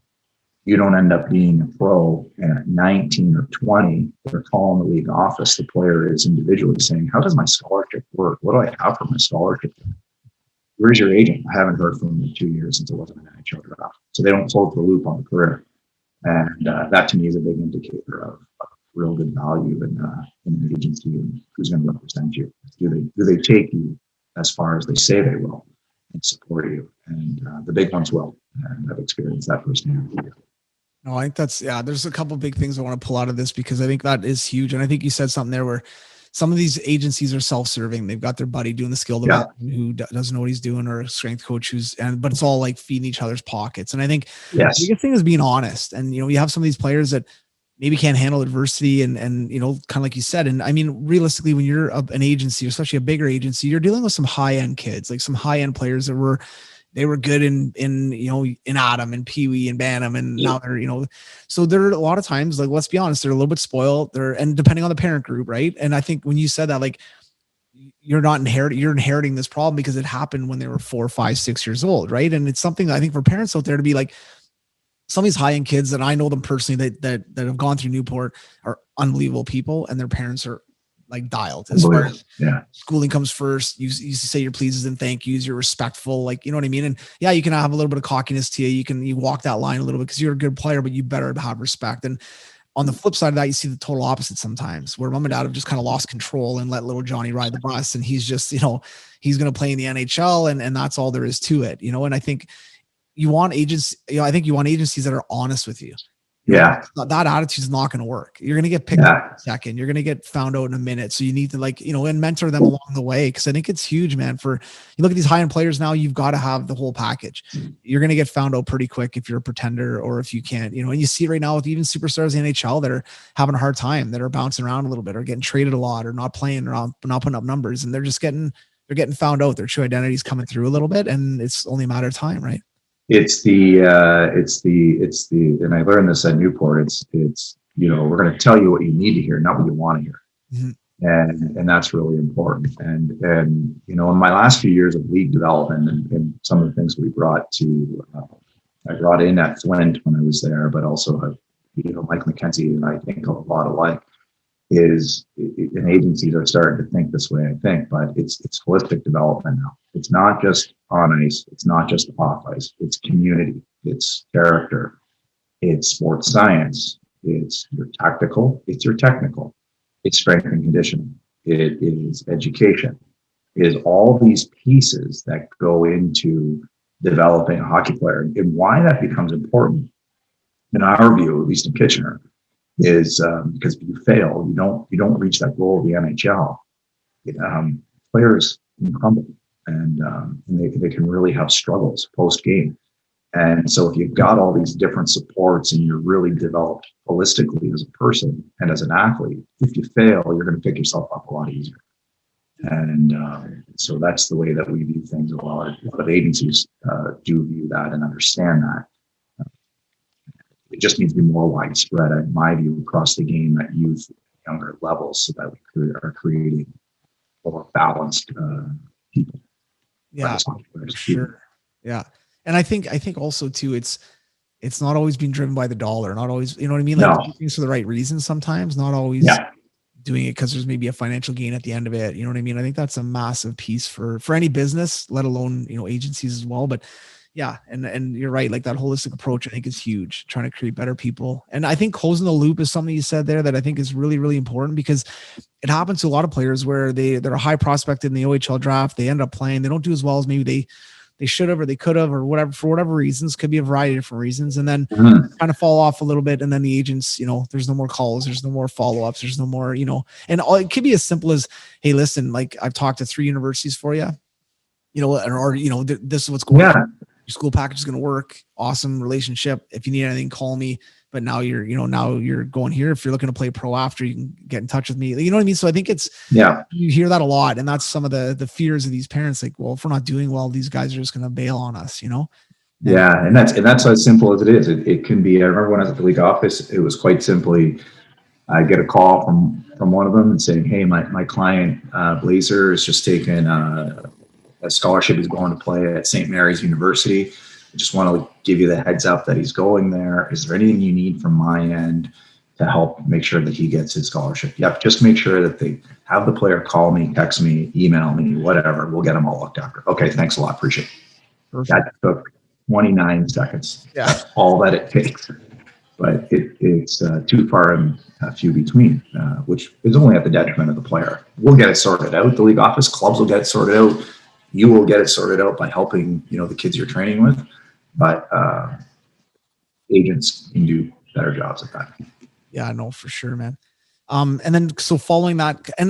S4: You don't end up being a pro, and at 19 or 20, they're calling the league office. The player is individually saying, how does my scholarship work? What do I have for my scholarship? Where's your agent? I haven't heard from him in 2 years since it wasn't an NHL draft. So they don't close the loop on the career. And that to me is a big indicator of real good value in an agency and who's going to represent you. Do they take you as far as they say they will and support you? And the big ones will. And I've experienced that firsthand.
S3: No, I think there's a couple big things I want to pull out of this, because I think that is huge. And I think you said something there where some of these agencies are self-serving. They've got their buddy doing the skill development who doesn't know what he's doing, or a strength coach but it's all like feeding each other's pockets. And I think the biggest thing is being honest. And, you have some of these players that maybe can't handle adversity and kind of like you said. And I mean, realistically, when you're an agency, especially a bigger agency, you're dealing with some high-end kids, like some high-end players that were good in Adam and Pee Wee and Bantam, and now they're, so they're a lot of times, like, let's be honest, they're a little bit spoiled. And depending on the parent group, right? And I think when you said that, like, you're inheriting this problem because it happened when they were 4, 5, 6 years old, right? And it's something that I think for parents out there to be like, some of these high-end kids that I know them personally that have gone through Newport are unbelievable people, and their parents are like dialed as far as
S4: Yeah.
S3: schooling comes first. You say your pleases and thank yous. You're respectful. Like, you know what I mean? And yeah, you can have a little bit of cockiness to you. You walk that line a little bit because you're a good player, but you better have respect. And on the flip side of that, you see the total opposite sometimes where mom and dad have just kind of lost control and let little Johnny ride the bus. And he's just, he's going to play in the NHL and that's all there is to it, And I think you want agents, I think you want agencies that are honest with you.
S4: Yeah.
S3: That attitude is not going to work. You're going to get picked up in a second. You're going to get found out in a minute. So you need to and mentor them along the way. Cause I think it's huge, man. You look at these high-end players now, you've got to have the whole package. You're going to get found out pretty quick if you're a pretender or if you can't, and you see it right now with even superstars in the NHL that are having a hard time, that are bouncing around a little bit or getting traded a lot or not playing or not putting up numbers. And they're getting found out. Their true identity is coming through a little bit and it's only a matter of time, right?
S4: It's the, and I learned this at Newport. It's, we're going to tell you what you need to hear, not what you want to hear. Mm-hmm. And that's really important. And, in my last few years of league development and some of the things we brought I brought in at Flint when I was there, but also have, Mike McKenzie and I think a lot alike and agencies are starting to think this way, I think, but it's holistic development now. It's not just on ice. It's not just off ice. It's community. It's character. It's sports science. It's your tactical. It's your technical. It's strength and conditioning. It is education. It is all these pieces that go into developing a hockey player. And why that becomes important, in our view, at least in Kitchener, is because if you fail, you don't reach that goal of the NHL. Players can crumble and they can really have struggles post game. And so if you've got all these different supports and you're really developed holistically as a person and as an athlete, if you fail, you're going to pick yourself up a lot easier. And so that's the way that we view things. A lot of agencies do view that and understand that. It just needs to be more widespread, in my view, across the game at youth, younger levels, so that we are creating more balanced people.
S3: Yeah, for sure. Yeah, and I think also too, it's not always being driven by the dollar. Not always, you know what I mean? Like doing things for the right reasons. Sometimes, not always doing it because there's maybe a financial gain at the end of it. You know what I mean? I think that's a massive piece for any business, let alone agencies as well. But yeah, and you're right. Like that holistic approach, I think is huge. Trying to create better people, and I think closing the loop is something you said there that I think is really, really important because it happens to a lot of players where they're a high prospect in the OHL draft. They end up playing. They don't do as well as maybe they should have or they could have or whatever for whatever reasons. Could be a variety of different reasons, and then kind of fall off a little bit. And then the agents, there's no more calls, there's no more follow-ups, there's no more, and it could be as simple as, hey, listen, like I've talked to 3 universities for you, or this is what's going on. Your school package is going to work. Awesome relationship. If you need anything, call me. But now you're going here. If you're looking to play pro after, you can get in touch with me. You know what I mean? So I think you hear that a lot. And that's some of the fears of these parents. Like, well, if we're not doing well, these guys are just going to bail on us,
S4: Yeah. And that's as simple as it is. It can be, I remember when I was at the league office, it was quite simply, I get a call from one of them and saying, hey, my client, Blazer is just taken, a scholarship. He's going to play at St. Mary's University. I just want to give you the heads up that he's going there. Is there anything you need from my end to help make sure that he gets his scholarship? Yep. Just make sure that they have the player call me, text me, email me, whatever. We'll get them all looked after. Okay. Thanks a lot. Appreciate it. Perfect. That took 29 seconds.
S3: Yeah.
S4: That's all that it takes. But it's too far and few between, which is only at the detriment of the player. We'll get it sorted out. The league office, clubs will get it sorted out. You will get it sorted out by helping, the kids you're training with, but agents can do better jobs at that.
S3: Yeah, no, for sure, man. And then, so following that, and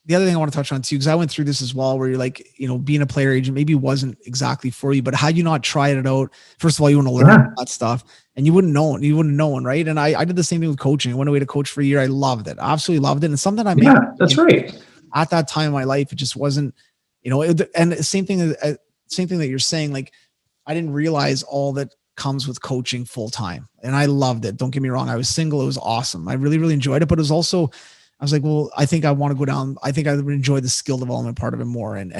S3: the other thing I want to touch on too, because I went through this as well, where you're like, being a player agent maybe wasn't exactly for you, but had you not tried it out, first of all, you want to learn that stuff and you wouldn't know it. Right. And I did the same thing with coaching. I went away to coach for a year. I loved it. Absolutely loved it. And something I made.
S4: That's right.
S3: At that time in my life, it just wasn't, and the same thing that you're saying, like, I didn't realize all that comes with coaching full time. And I loved it. Don't get me wrong. I was single. It was awesome. I really, really enjoyed it, but it was also, I was like, well, I think I want to go down. I think I would enjoy the skill development part of it more and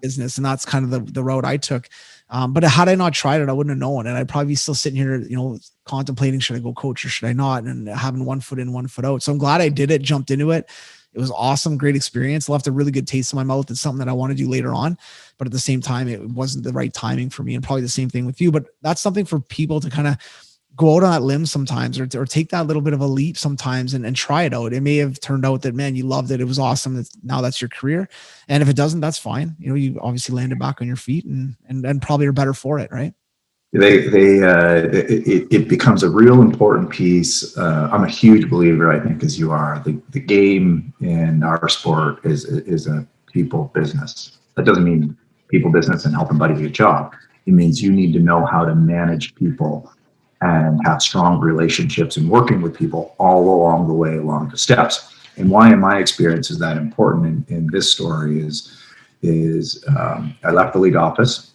S3: business. And that's kind of the road I took. But had I not tried it, I wouldn't have known. And I'd probably be still sitting here, contemplating, should I go coach or should I not? And having one foot in, one foot out. So I'm glad I did it, jumped into it. It was awesome, great experience. Left a really good taste in my mouth. It's something that I want to do later on, but at the same time, it wasn't the right timing for me, and probably the same thing with you. But that's something for people to kind of go out on that limb sometimes, or take that little bit of a leap sometimes and try it out. It may have turned out that, man, you loved it. It was awesome. Now that's your career. And if it doesn't, that's fine. You obviously landed back on your feet and probably are better for it. Right.
S4: It becomes a real important piece. I'm a huge believer, I think, as you are. The game in our sport is a people business. That doesn't mean people business and help somebody get a job. It means you need to know how to manage people and have strong relationships and working with people all along the way, along the steps. And why, in my experience, is that important in this story is I left the league office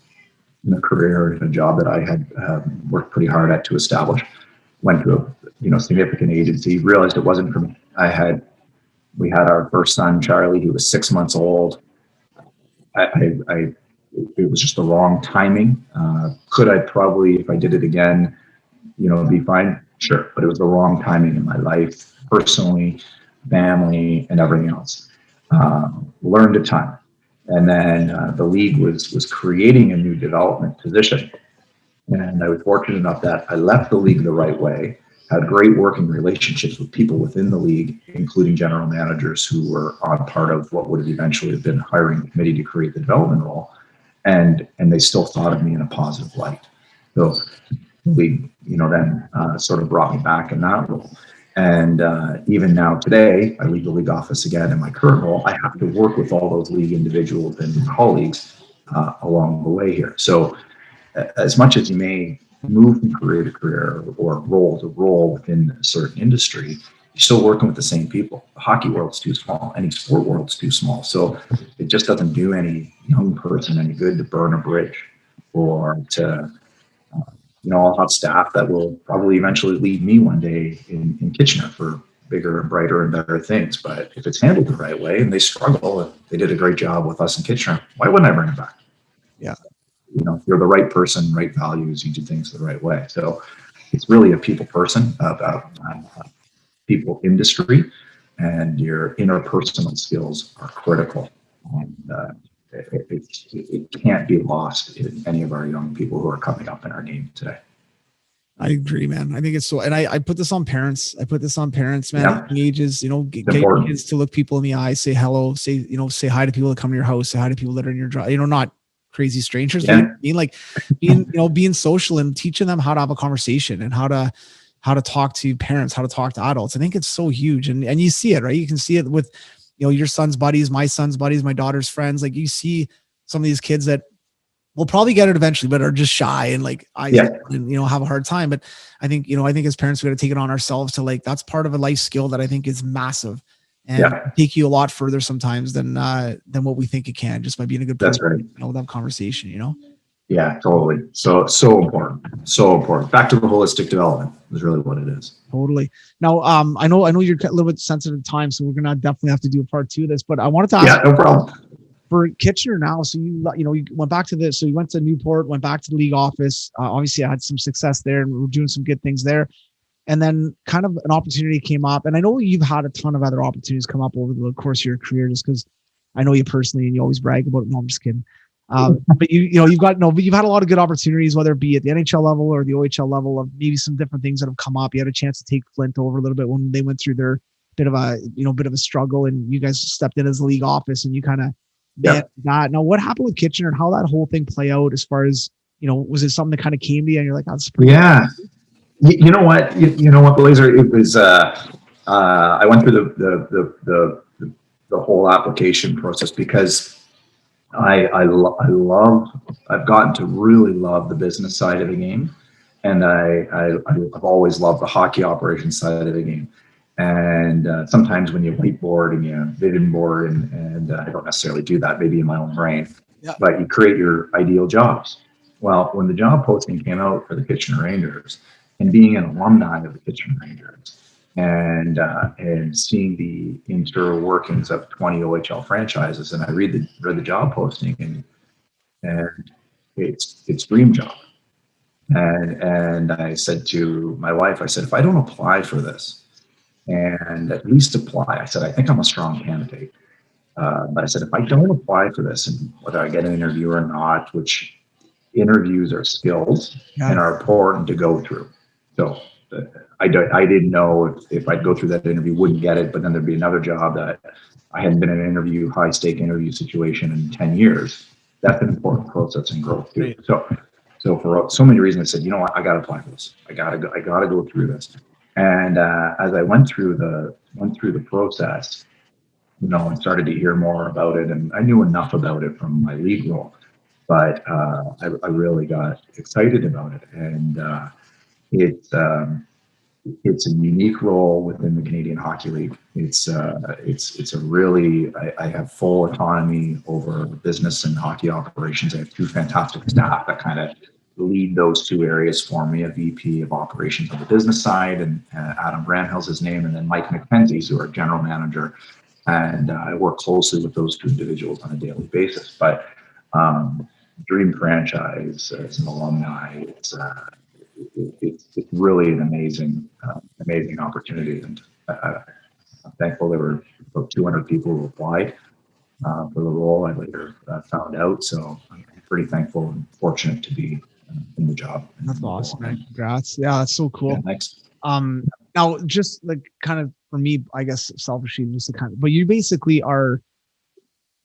S4: in a career, in a job that I had worked pretty hard at to establish. Went to a significant agency, realized it wasn't for me. We had our first son, Charlie. He was 6 months old. It was just the wrong timing. Could I probably, if I did it again, be fine? Sure. But it was the wrong timing in my life, personally, family, and everything else. Learned a ton. And then the league was creating a new development position. And I was fortunate enough that I left the league the right way, had great working relationships with people within the league, including general managers who were on part of what would have eventually have been hiring the committee to create the development role. And they still thought of me in a positive light. So the league, then sort of brought me back in that role. And even now today, I lead the league office again in my current role. I have to work with all those league individuals and colleagues along the way here. So as much as you may move from career to career or role to role within a certain industry, you're still working with the same people. The hockey world's too small. Any sport world's too small. So it just doesn't do any young person any good to burn a bridge or to I'll have staff that will probably eventually lead me one day in Kitchener for bigger and brighter and better things. But if it's handled the right way and they struggle, and they did a great job with us in Kitchener, why wouldn't I bring them back?
S3: Yeah.
S4: If you're the right person, right values, you do things the right way. So it's really a people person, people industry, and your interpersonal skills are critical. And it can't be lost in any of our young people who are coming up in our game today.
S3: I agree, man. I think it's so, and I put this on parents. Man,
S4: Yeah.
S3: at ages, get your kids to look people in the eye, say hello, say hi to people that come to your house, say hi to people that are in your drive, not crazy strangers.
S4: Yeah.
S3: But I mean, like being social and teaching them how to have a conversation and how to talk to parents, how to talk to adults. I think it's so huge. And you see it, right? You can see it with, your son's buddies, my son's buddies, my daughter's friends. Like you see some of these kids that will probably get it eventually, but are just shy and have a hard time. But I think as parents, we got to take it on ourselves to that's part of a life skill that I think is massive and take you a lot further sometimes than what we think it can, just by being a good person.
S4: That's right.
S3: With that conversation,
S4: Yeah, totally. So important. So important. Back to the holistic development is really what it is.
S3: Totally. Now, I know you're a little bit sensitive to time, so we're gonna definitely have to do a part 2 of this. But I wanted to ask.
S4: Yeah, no problem.
S3: For Kitchener now, so you went back to this. So you went to Newport, went back to the league office. Obviously, I had some success there, and we were doing some good things there. And then, kind of an opportunity came up, and I know you've had a ton of other opportunities come up over the course of your career, just because I know you personally, and you always brag about it. No, I'm just kidding. But you've had a lot of good opportunities, whether it be at the NHL level or the OHL level, of maybe some different things that have come up. You had a chance to take Flint over a little bit when they went through their bit of a struggle, and you guys stepped in as the league office, and you kind of that. Now, what happened with Kitchener and how that whole thing play out? As far as was it something that kind of came to you, and you're like, that's pretty
S4: cool? You know what, Blazer? It was. I went through the whole application process because I've gotten to really love the business side of the game, and I've always loved the hockey operations side of the game. And sometimes when you whiteboard and you vision board, and I don't necessarily do that, maybe in my own brain, but you create your ideal jobs. Well, when the job posting came out for the Kitchener Rangers, and being an alumni of the Kitchener Rangers, and seeing the interworkings of 20 OHL franchises, and I read the job posting, and it's dream job. And I said to my wife, I said, if I don't apply for this, and at least apply. I said, I think I'm a strong candidate. But I said, if I don't apply for this, and whether I get an interview or not, which interviews are skills and are important to go through. So I didn't know if I'd go through that interview, wouldn't get it, but then there'd be another job that I hadn't been in an interview, high stake interview situation in 10 years. That's an important process and growth too. So for so many reasons, I said, you know what, I got to apply for this. I got to go through this. And as I went through the process, and started to hear more about it, and I knew enough about it from my league role, but I really got excited about it. And it's a unique role within the Canadian Hockey League. It's a really, I have full autonomy over business and hockey operations. I have two fantastic staff that kind of lead those two areas for me, a VP of operations on the business side, and Adam Bramhill's his name, and then Mike McKenzie, who are general manager. And I work closely with those two individuals on a daily basis. But Dream franchise as an alumni, it's really an amazing opportunity. And I'm thankful there were about 200 people who applied for the role. I later found out. So I'm pretty thankful and fortunate to be in the job.
S3: That's awesome, man. Congrats. Yeah, that's so cool.
S4: Yeah, thanks.
S3: Now, just like kind of for me, I guess selfishly, just but you basically are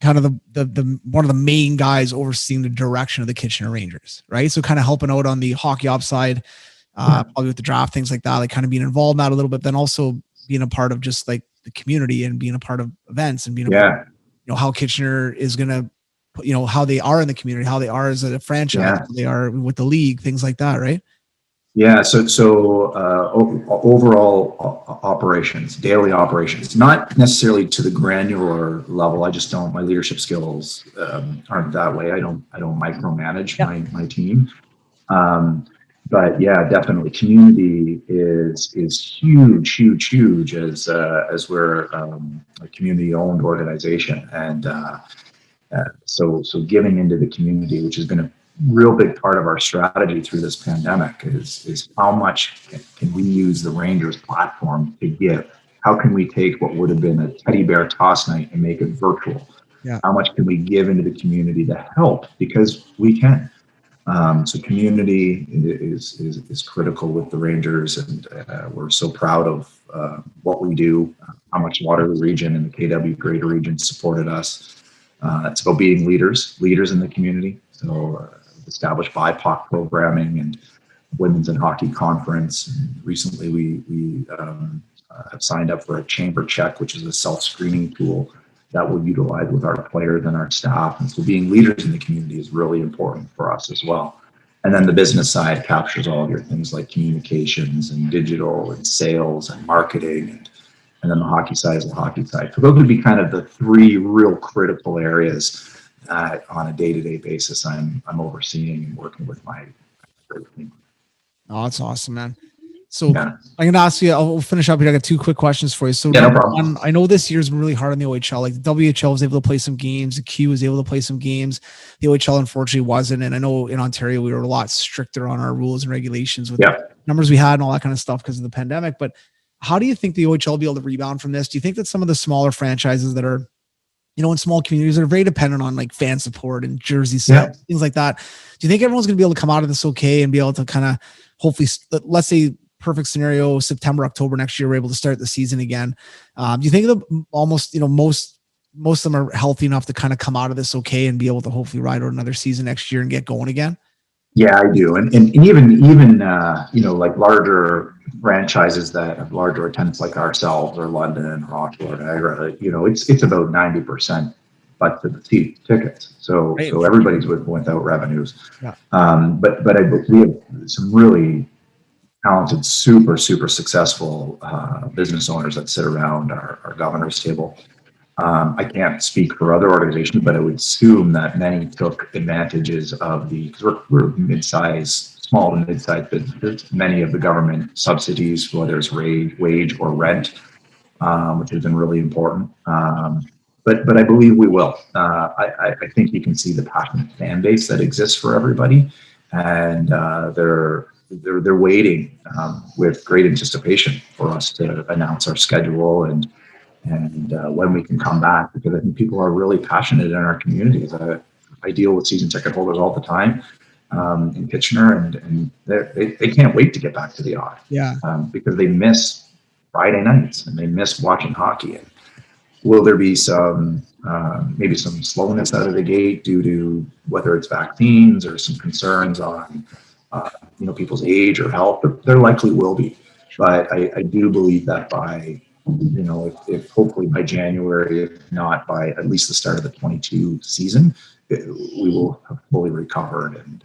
S3: kind of the one of the main guys overseeing the direction of the Kitchener Rangers, right? So kind of helping out on the hockey ops side, probably with the draft, things like that, like kind of being involved in that a little bit, then also being a part of just like the community and being a part of events and being a part of, how Kitchener is going to, how they are in the community, how they are as a franchise, how they are with the league, things like that, right?
S4: Yeah. So overall operations, daily operations, not necessarily to the granular level. I just don't. My leadership skills aren't that way. I don't micromanage my team. But yeah, definitely, community is huge as we're a community-owned organization, and so giving into the community, which has been a real big part of our strategy through this pandemic, is how much can we use the Rangers platform to give? How can we take what would have been a teddy bear toss night and make it virtual? How much can we give into the community to help? Because we can. So community is critical with the Rangers, and we're so proud of what we do, how much Waterloo Region and the KW Greater Region supported us. It's about being leaders in the community. So established BIPOC programming and Women's and Hockey Conference. And recently, we have signed up for a chamber check, which is a self-screening tool that we'll utilize with our players and our staff. And so being leaders in the community is really important for us as well. And then the business side captures all of your things like communications and digital and sales and marketing. And then the hockey side is the hockey side. So those would be kind of the three real critical areas that on a day-to-day basis I'm overseeing and working with my team.
S3: Oh, that's awesome, man. So I'm going to ask you, I'll finish up here. I got two quick questions for you. So
S4: no problem.
S3: I know this year's been really hard on the OHL. Like the WHL was able to play some games. The Q was able to play some games. The OHL unfortunately wasn't. And I know in Ontario, we were a lot stricter on our rules and regulations with the numbers we had and all that kind of stuff because of the pandemic. But how do you think the OHL will be able to rebound from this? Do you think that some of the smaller franchises that are, in small communities that are very dependent on like fan support and jersey sales, things like that, do you think everyone's going to be able to come out of this okay and be able to kind of hopefully, let's say, perfect scenario, September, October next year, we're able to start the season again? Do you think that almost, most of them are healthy enough to kind of come out of this okay and be able to hopefully ride out another season next year and get going again?
S4: Yeah, I do. And even like larger franchises that have larger attendance like ourselves or London or Ottawa, Niagara, it's about 90% but to the seat tickets. So everybody's without revenues. But we have some really talented, super successful business owners that sit around our governor's table. I can't speak for other organizations, but I would assume that many took advantages of because we're small to mid-sized businesses, many of the government subsidies, whether it's wage or rent, which has been really important. But I believe we will. I think you can see the passionate fan base that exists for everybody, and they're they're waiting with great anticipation for us to announce our schedule and when we can come back, because I think people are really passionate in our communities. I deal with season ticket holders all the time in Kitchener, and they can't wait to get back to the odd.
S3: Yeah.
S4: Because they miss Friday nights and they miss watching hockey. And will there be some maybe some slowness out of the gate due to whether it's vaccines or some concerns on people's age or health? There likely will be, but I do believe that by if hopefully by January, if not by at least the start of the 22 season, we will have fully recovered and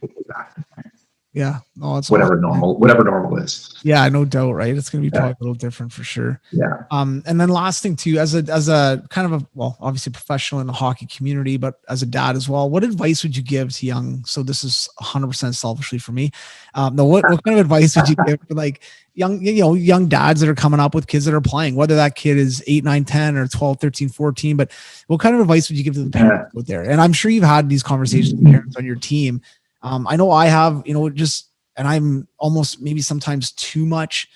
S4: hopefully back to playing.
S3: Yeah, no, it's
S4: whatever normal is.
S3: Yeah, no doubt, right? It's going to be probably a little different for sure.
S4: Yeah.
S3: And then last thing too, as a kind of obviously professional in the hockey community, but as a dad as well, what advice would you give to young? So this is 100% selfishly for me. What kind of advice would you give for like young dads that are coming up with kids that are playing, whether that kid is 8, 9, 10 or 12, 13, 14, but what kind of advice would you give to the parents out there? And I'm sure you've had these conversations with parents on your team. I know I have, and I'm almost maybe sometimes too much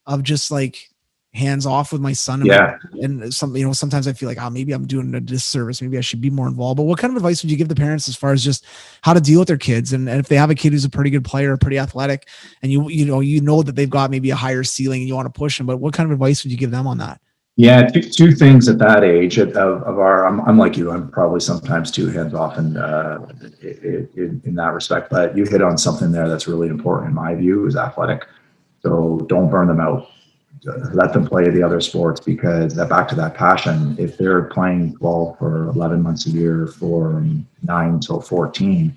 S3: of just like hands off with my son. And sometimes I feel like, maybe I'm doing a disservice. Maybe I should be more involved. But what kind of advice would you give the parents as far as just how to deal with their kids? And if they have a kid who's a pretty good player, pretty athletic, and you know that they've got maybe a higher ceiling and you want to push them, but what kind of advice would you give them on that?
S4: Yeah, two things at that age I'm like you. I'm probably sometimes too hands off in that respect. But you hit on something there that's really important in my view is athletic. So don't burn them out. Let them play the other sports, because back to that passion. If they're playing 12 or 11 months a year from 9 till 14,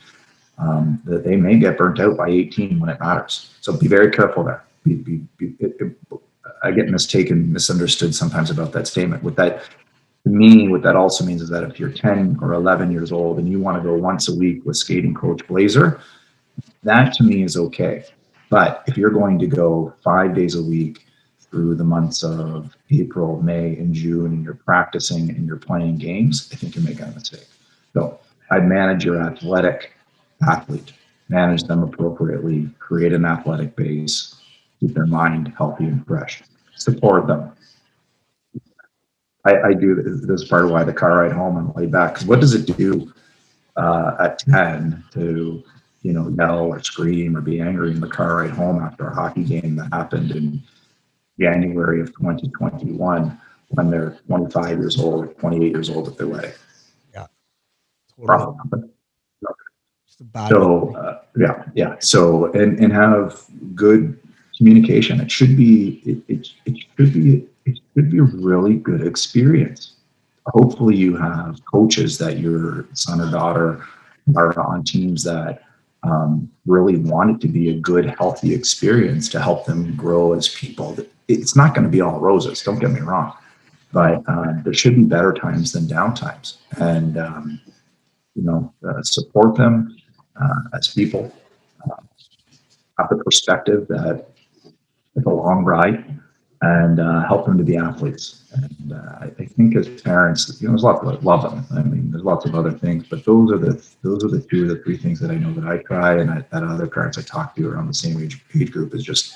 S4: that they may get burnt out by 18 when it matters. So be very careful there. I get misunderstood sometimes about that statement. What that also means is that if you're 10 or 11 years old and you want to go once a week with skating coach Blazer, that to me is okay. But if you're going to go 5 days a week through the months of April, May, and June, and you're practicing and you're playing games, I think you're making a mistake. So I'd manage your athlete, manage them appropriately, create an athletic base, keep their mind healthy and fresh, support them. I do this is part of why the car ride home and lay back, because what does it do at 10 to yell or scream or be angry in the car ride home after a hockey game that happened in January of 2021 when they're 25 years old or 28 years old at their wedding? Yeah, totally. So So and have good communication. It should be a really good experience. Hopefully you have coaches that your son or daughter are on teams that really want it to be a good, healthy experience to help them grow as people. It's not going to be all roses, don't get me wrong, but there should be better times than down times. And support them as people, have the perspective that it's a long ride, and help them to be athletes. And I think as parents, there's lots of love them. I mean, there's lots of other things, but those are the 2 or the 3 things that I know that I try, and that other parents I talk to around the same age group is just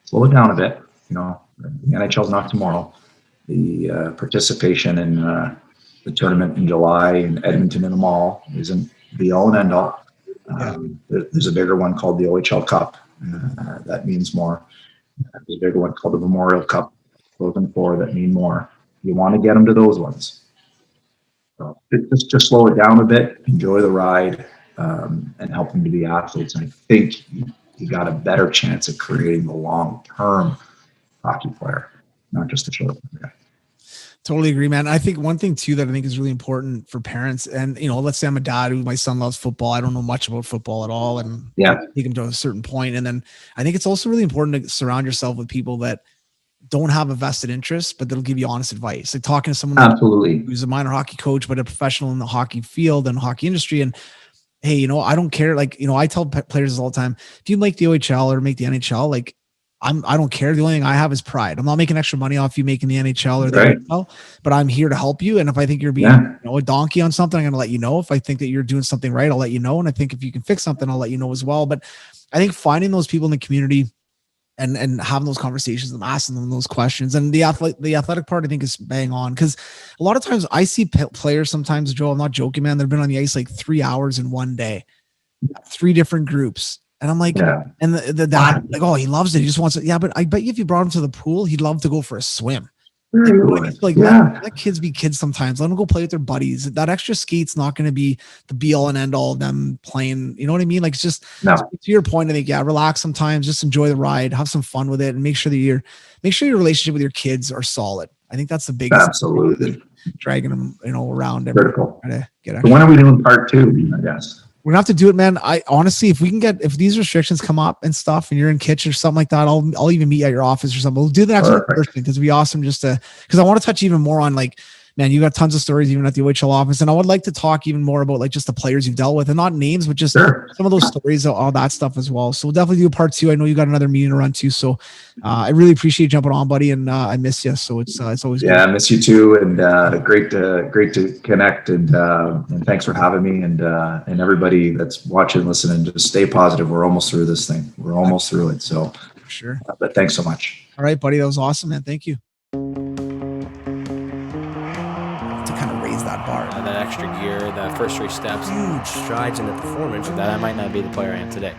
S4: slow it down a bit. The NHL's not tomorrow. The participation in the tournament in July in Edmonton in the mall isn't the all and end all. There's a bigger one called the OHL Cup. That means more. There's a bigger one called the Memorial Cup, those and 4 that mean more. You want to get them to those ones. So just slow it down a bit, enjoy the ride, and help them to be athletes. And I think you got a better chance of creating the long-term hockey player, not just the short-term guy.
S3: Totally agree, man. I think one thing too that I think is really important for parents, and let's say I'm a dad who my son loves football. I don't know much about football at all, and take him to a certain point. And then I think it's also really important to surround yourself with people that don't have a vested interest, but that'll give you honest advice. Like talking to someone who's a minor hockey coach, but a professional in the hockey field and hockey industry. And hey, I don't care. Like, I tell players all the time, if you make the OHL or make the NHL, like, I don't care. The only thing I have is pride. I'm not making extra money off you making the NHL or the NHL, but I'm here to help you. And if I think you're being a donkey on something, I'm going to let you know. If I think that you're doing something right, I'll let you know. And I think if you can fix something, I'll let you know as well. But I think finding those people in the community and having those conversations and asking them those questions, and the athletic part, I think, is bang on, because a lot of times I see players sometimes, Joe, I'm not joking, man, they've been on the ice like 3 hours in one day, 3 different groups. And I'm like, and the dad, like, oh, he loves it. He just wants it. Yeah, but I bet you if you brought him to the pool, he'd love to go for a swim. Let kids be kids sometimes. Let them go play with their buddies. That extra skate's not going to be the be all and end all of them playing. You know what I mean? Like, it's just to your point, I think, relax sometimes, just enjoy the ride, have some fun with it, and make sure your relationship with your kids are solid. I think that's the biggest.
S4: Absolutely.
S3: Dragging them, around.
S4: Critical.
S3: So
S4: when are we doing part 2, I guess?
S3: We're gonna have to do it, man. I honestly, if these restrictions come up and stuff, and you're in Kitch or something like that, I'll even meet you at your office or something. We'll do the next one first, because it'd be awesome because I want to touch even more on, like, man, you got tons of stories even at the OHL office, and I would like to talk even more about, like, just the players you've dealt with, and not names, but just some of those stories, all that stuff as well. So we'll definitely do a part 2. I know you got another meeting to run to, so I really appreciate you jumping on, buddy, and I miss you. So it's always good.
S4: I miss you too, and great to connect, and thanks for having me, and everybody that's watching, listening, just stay positive. We're almost through this thing. We're almost through it. So
S3: for sure.
S4: But thanks so much.
S3: All right, buddy, that was awesome, man. Thank you. That bar,
S2: that extra gear, that first 3 steps,
S1: huge strides in the performance
S2: that I might not be the player I am today.